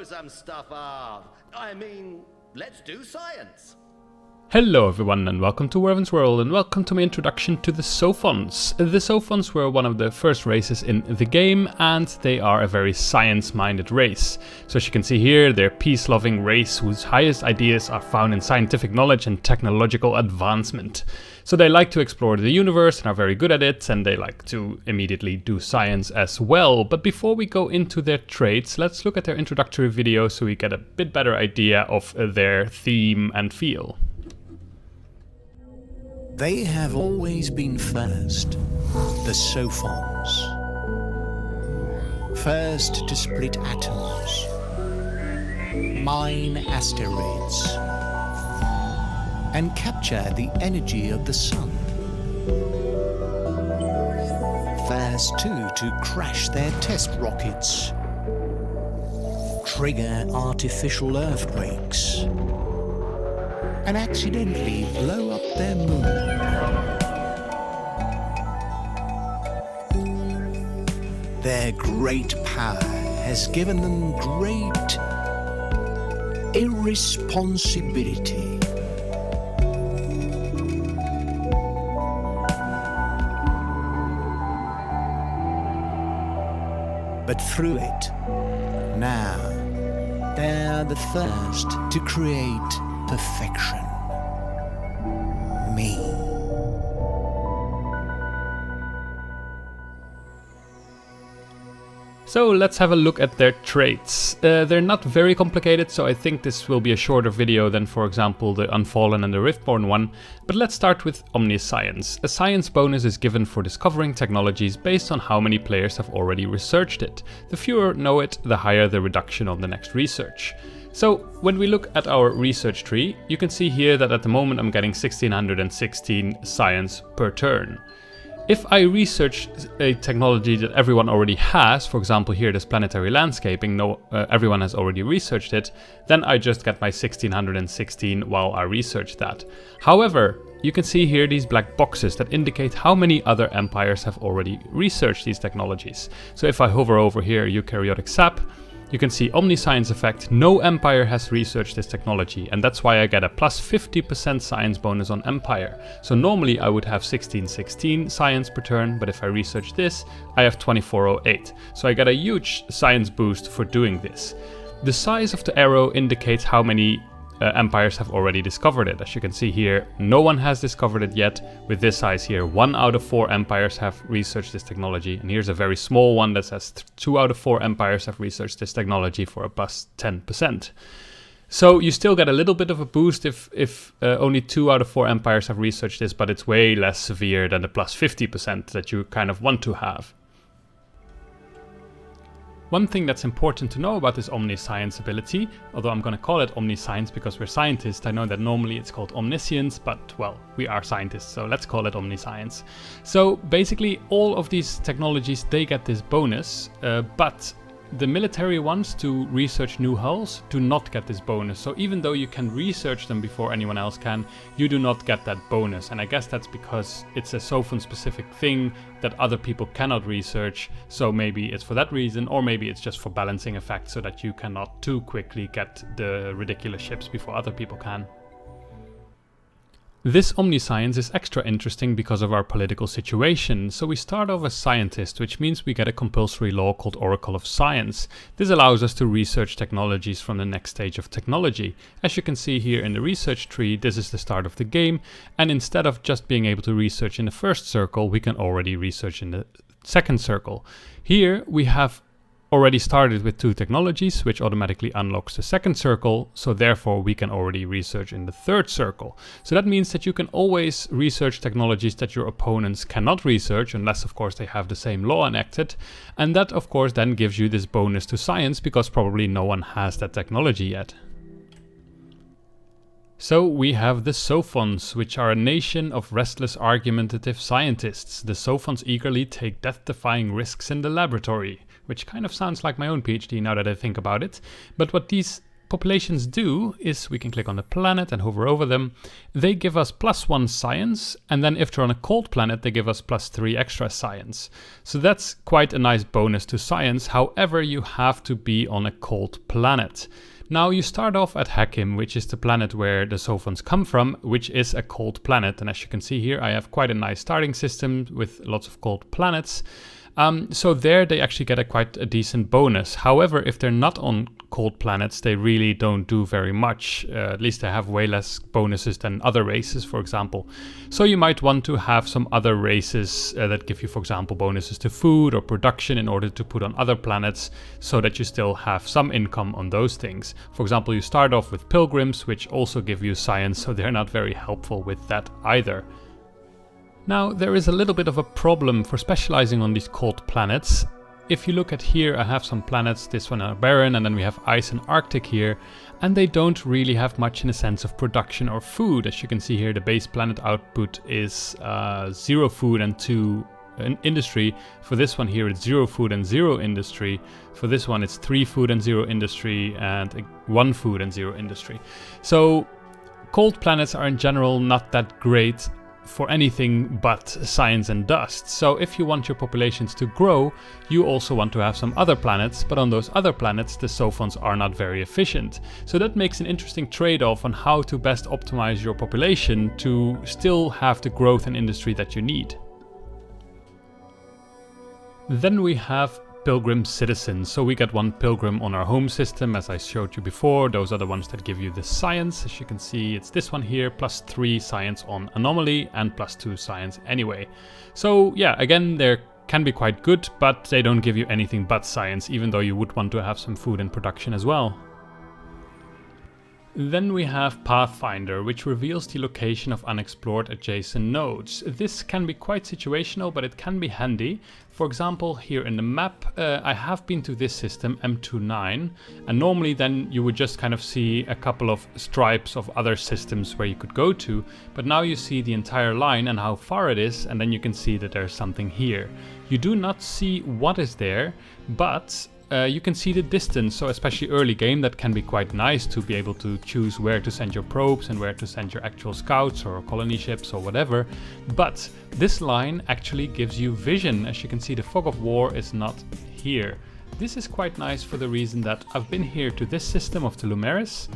blow some stuff up. I mean, let's do science. Hello everyone and welcome to Werven's World and welcome to my introduction to the Sophons. The Sophons were one of the first races in the game and they are a very science-minded race. So as you can see here, they're a peace-loving race whose highest ideas are found in scientific knowledge and technological advancement. So they like to explore the universe and are very good at it, and they like to immediately do science as well. But before we go into their traits, let's look at their introductory video so we get a bit better idea of their theme and feel. They have always been first, the Sophons. First to split atoms, mine asteroids, and capture the energy of the sun. First too to crash their test rockets, trigger artificial earthquakes, and accidentally blow up their moon. Their great power has given them great irresponsibility. But through it, now, they're the first to create perfection. Me. So let's have a look at their traits. They're not very complicated, so I think this will be a shorter video than, for example, the Unfallen and the Riftborn one. But let's start with Omni-science. A science bonus is given for discovering technologies based on how many players have already researched it. The fewer know it, the higher the reduction on the next research. So when we look at our research tree, you can see here that at the moment I'm getting 1616 science per turn. If I research a technology that everyone already has, for example here this planetary landscaping, everyone has already researched it, then I just get my 1616 while I research that. However, you can see here these black boxes that indicate how many other empires have already researched these technologies. So if I hover over here eukaryotic sap, you can see Omni-science effect, no empire has researched this technology, and that's why I get a plus 50% science bonus on empire. So normally I would have 1616 science per turn, but if I research this, I have 2408. So I get a huge science boost for doing this. The size of the arrow indicates how many empires have already discovered it. As you can see here, no one has discovered it yet. With this size here, 1 out of 4 empires have researched this technology. And here's a very small one that says 2 out of 4 empires have researched this technology for a plus 10%. So you still get a little bit of a boost if only 2 out of 4 empires have researched this, but it's way less severe than the plus 50% that you kind of want to have. One thing that's important to know about this Omni-science ability, although I'm going to call it Omni-science because we're scientists, I know that normally it's called Omniscience, but well, we are scientists, so let's call it Omni-science. So basically all of these technologies, they get this bonus, but the military ones to research new hulls do not get this bonus. So even though you can research them before anyone else can, you do not get that bonus. And I guess that's because it's a Sophon specific thing that other people cannot research. So maybe it's for that reason, or maybe it's just for balancing effect so that you cannot too quickly get the ridiculous ships before other people can. This Omni-science is extra interesting because of our political situation. So we start off as scientists, which means we get a compulsory law called Oracle of Science. This allows us to research technologies from the next stage of technology. As you can see here in the research tree, this is the start of the game, and instead of just being able to research in the first circle, we can already research in the second circle. Here we have already started with 2 technologies, which automatically unlocks the second circle, so therefore we can already research in the third circle. So that means that you can always research technologies that your opponents cannot research, unless of course they have the same law enacted, and that of course then gives you this bonus to science, because probably no one has that technology yet. So we have the Sophons, which are a nation of restless argumentative scientists. The Sophons eagerly take death-defying risks in the laboratory, which kind of sounds like my own PhD now that I think about it. But what these populations do is we can click on the planet and hover over them. They give us +1 science, and then if they're on a cold planet, they give us +3 extra science. So that's quite a nice bonus to science. However, you have to be on a cold planet. Now you start off at Hakim, which is the planet where the Sophons come from, which is a cold planet. And as you can see here, I have quite a nice starting system with lots of cold planets. So there they actually get quite a decent bonus. However, if they're not on cold planets, they really don't do very much. At least they have way less bonuses than other races, for example. So you might want to have some other races that give you, for example, bonuses to food or production in order to put on other planets so that you still have some income on those things. For example, you start off with pilgrims, which also give you science, so they're not very helpful with that either. Now, there is a little bit of a problem for specializing on these cold planets. If you look at here, I have some planets, this one are barren, and then we have ice and Arctic here, and they don't really have much in a sense of production or food. As you can see here, the base planet output is 0 food and 2 industry. For this one here, it's 0 food and 0 industry. For this one, it's 3 food and 0 industry, and 1 food and 0 industry. So, cold planets are in general not that great for anything but science and dust. So if you want your populations to grow, you also want to have some other planets, but on those other planets the Sophons are not very efficient. So that makes an interesting trade-off on how to best optimize your population to still have the growth and industry that you need. Then we have pilgrim citizens. So we get 1 pilgrim on our home system, as I showed you before. Those are the ones that give you the science. As you can see, it's this one here, +3 science on anomaly and +2 science anyway. So yeah, again, they can be quite good, but they don't give you anything but science, even though you would want to have some food and production as well. Then we have Pathfinder, which reveals the location of unexplored adjacent nodes. This can be quite situational, but it can be handy. For example, here in the map, I have been to this system, M29, and normally then you would just kind of see a couple of stripes of other systems where you could go to, but now you see the entire line and how far it is, and then you can see that there's something here. You do not see what is there, but you can see the distance, so especially early game that can be quite nice to be able to choose where to send your probes and where to send your actual scouts or colony ships or whatever. But this line actually gives you vision. As you can see, the fog of war is not here. This is quite nice for the reason that I've been here to this system of the Lumeris,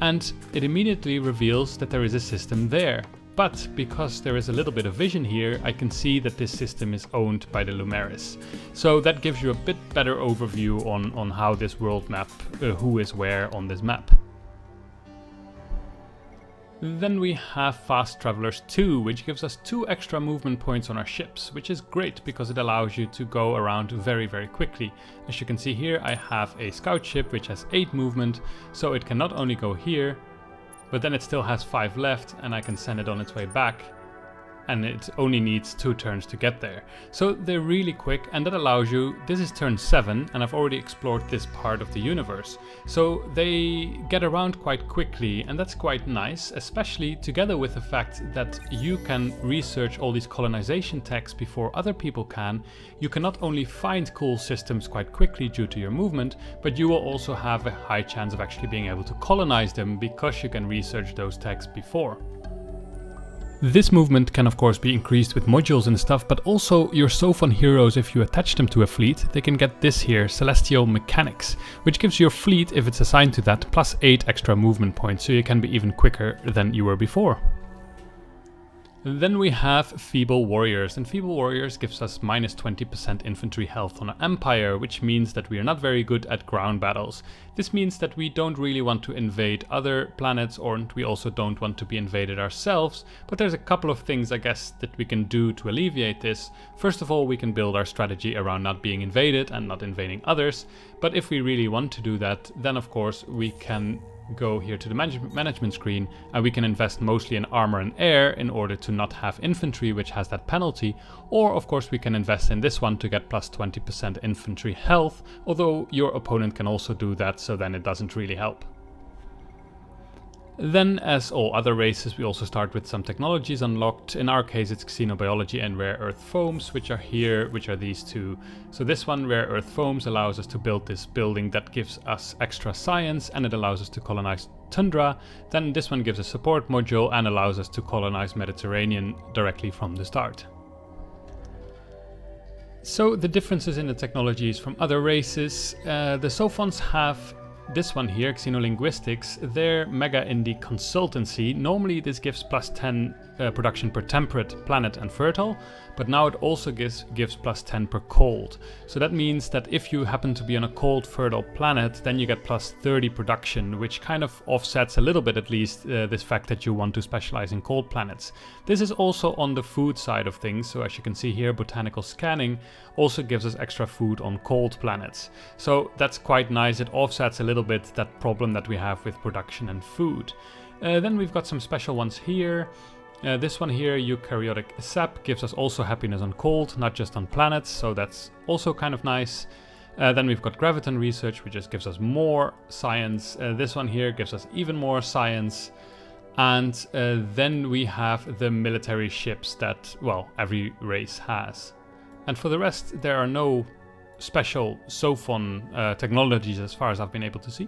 and it immediately reveals that there is a system there. But because there is a little bit of vision here, I can see that this system is owned by the Lumeris. So that gives you a bit better overview on how this world map, who is where on this map. Then we have Fast Travelers 2, which gives us 2 extra movement points on our ships, which is great because it allows you to go around very, very quickly. As you can see here, I have a scout ship which has 8 movement, so it can not only go here, but then it still has 5 left, and I can send it on its way back, and it only needs 2 turns to get there. So they're really quick, and that allows you, this is turn 7, and I've already explored this part of the universe. So they get around quite quickly, and that's quite nice, especially together with the fact that you can research all these colonization techs before other people can. You can not only find cool systems quite quickly due to your movement, but you will also have a high chance of actually being able to colonize them because you can research those techs before. This movement can of course be increased with modules and stuff, but also your Sophon heroes, if you attach them to a fleet, they can get this here, Celestial Mechanics, which gives your fleet, if it's assigned to that, +8 extra movement points, so you can be even quicker than you were before. Then we have Feeble Warriors, and Feeble Warriors gives us -20% infantry health on our Empire, which means that we are not very good at ground battles. This means that we don't really want to invade other planets, or we also don't want to be invaded ourselves, but there's a couple of things I guess that we can do to alleviate this. First of all, we can build our strategy around not being invaded and not invading others, but if we really want to do that, then of course we can go here to the management screen, and we can invest mostly in armor and air in order to not have infantry, which has that penalty, or of course we can invest in this one to get +20% infantry health, although your opponent can also do that, so then it doesn't really help. Then, as all other races, we also start with some technologies unlocked. In our case, it's xenobiology and rare earth foams, which are here, which are these two. So this one, rare earth foams, allows us to build this building that gives us extra science, and it allows us to colonize tundra. Then this one gives a support module and allows us to colonize Mediterranean directly from the start. So the differences in the technologies from other races, the Sophons have this one here, Xenolinguistics. They're mega in the consultancy. Normally this gives +10 production per temperate, planet and fertile, but now it also gives +10 per cold. So that means that if you happen to be on a cold, fertile planet, then you get +30 production, which kind of offsets a little bit at least this fact that you want to specialize in cold planets. This is also on the food side of things, so as you can see here, botanical scanning also gives us extra food on cold planets. So that's quite nice, it offsets a little bit that problem that we have with production and food. Then we've got some special ones here. This one here, eukaryotic sap, gives us also happiness on cold, not just on planets, so that's also kind of nice. Then we've got graviton research, which just gives us more science. This one here gives us even more science. And then we have the military ships that, well, every race has. And for the rest, there are no special Sophon technologies as far as I've been able to see.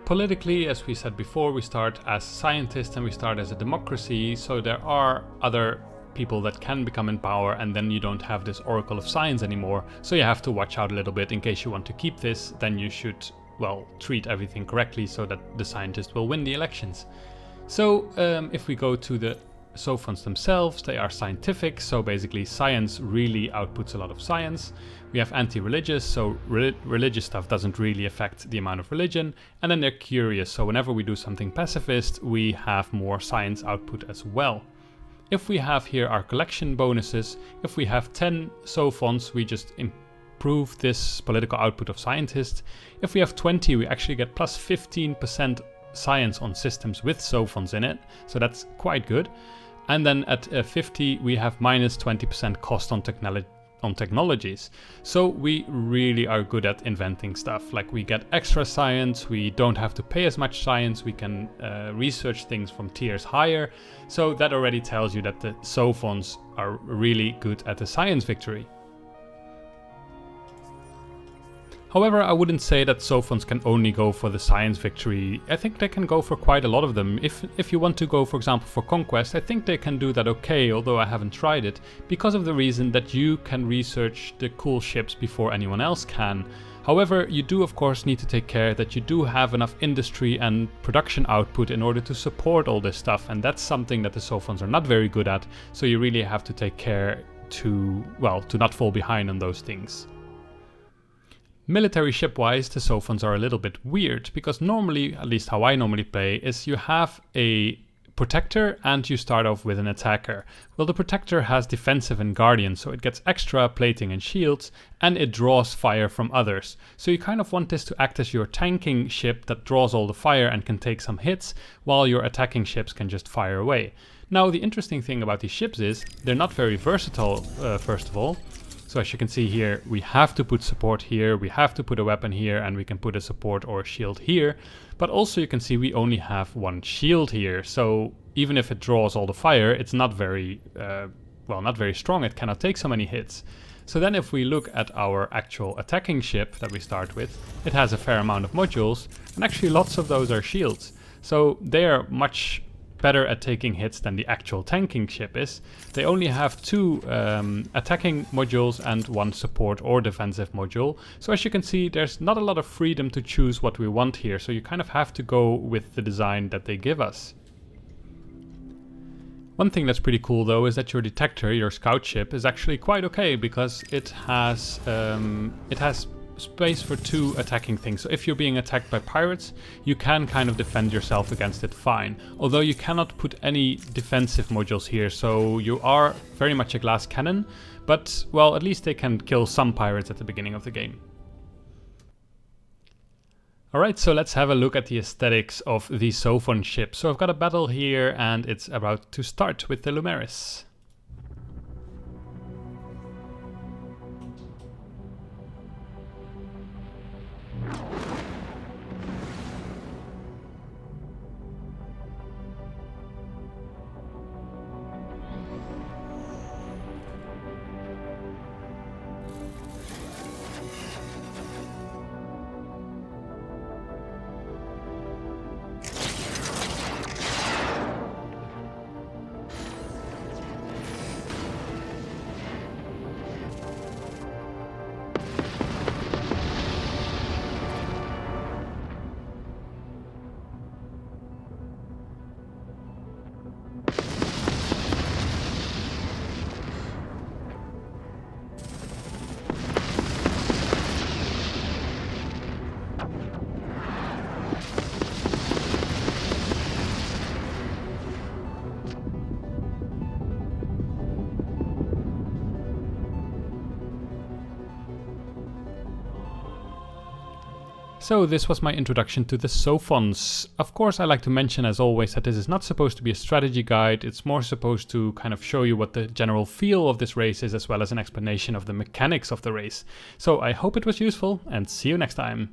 Politically, as we said before, we start as scientists and we start as a democracy, so there are other people that can become in power, and then you don't have this oracle of science anymore, so you have to watch out a little bit. In case you want to keep this, then you should, well, treat everything correctly so that the scientist will win the elections. So if we go to the Sophons themselves, they are scientific, so basically science really outputs a lot of science. We have anti-religious, so religious stuff doesn't really affect the amount of religion. And then they're curious, so whenever we do something pacifist, we have more science output as well. If we have here our collection bonuses, if we have 10 Sophons, we just improve this political output of scientists. If we have 20, we actually get plus 15% science on systems with Sophons in it, so that's quite good. And then at 50 we have minus 20% cost on technologies. So we really are good at inventing stuff. Like, we get extra science, we don't have to pay as much science, we can research things from tiers higher. So that already tells you that the Sophons are really good at the science victory. However, I wouldn't say that Sophons can only go for the science victory. I think they can go for quite a lot of them. If you want to go, for example, for conquest, I think they can do that okay, although I haven't tried it, because of the reason that you can research the cool ships before anyone else can. However, you do of course need to take care that you do have enough industry and production output in order to support all this stuff, and that's something that the Sophons are not very good at, so you really have to take care to not fall behind on those things. Military ship-wise, the Sophons are a little bit weird, because normally, at least how I normally play, is you have a protector and you start off with an attacker. Well, the protector has defensive and guardian, so it gets extra plating and shields, and it draws fire from others. So you kind of want this to act as your tanking ship that draws all the fire and can take some hits, while your attacking ships can just fire away. Now, the interesting thing about these ships is they're not very versatile, first of all. So as you can see here, we have to put support here, we have to put a weapon here, and we can put a support or a shield here. But also you can see we only have one shield here, so even if it draws all the fire, it's not very, not very strong, it cannot take so many hits. So then if we look at our actual attacking ship that we start with, it has a fair amount of modules, and actually lots of those are shields. So they are much better at taking hits than the actual tanking ship is. They only have 2 attacking modules and 1 support or defensive module. So as you can see, there's not a lot of freedom to choose what we want here, so you kind of have to go with the design that they give us. One thing that's pretty cool though is that your detector, your scout ship, is actually quite okay, because it has space for 2 attacking things. So if you're being attacked by pirates, you can kind of defend yourself against it fine. Although you cannot put any defensive modules here, so you are very much a glass cannon, but well, at least they can kill some pirates at the beginning of the game. Alright, so let's have a look at the aesthetics of the Sophon ship. So I've got a battle here and it's about to start with the Lumeris. So this was my introduction to the Sophons. Of course, I like to mention as always that this is not supposed to be a strategy guide, it's more supposed to kind of show you what the general feel of this race is, as well as an explanation of the mechanics of the race. So I hope it was useful, and see you next time.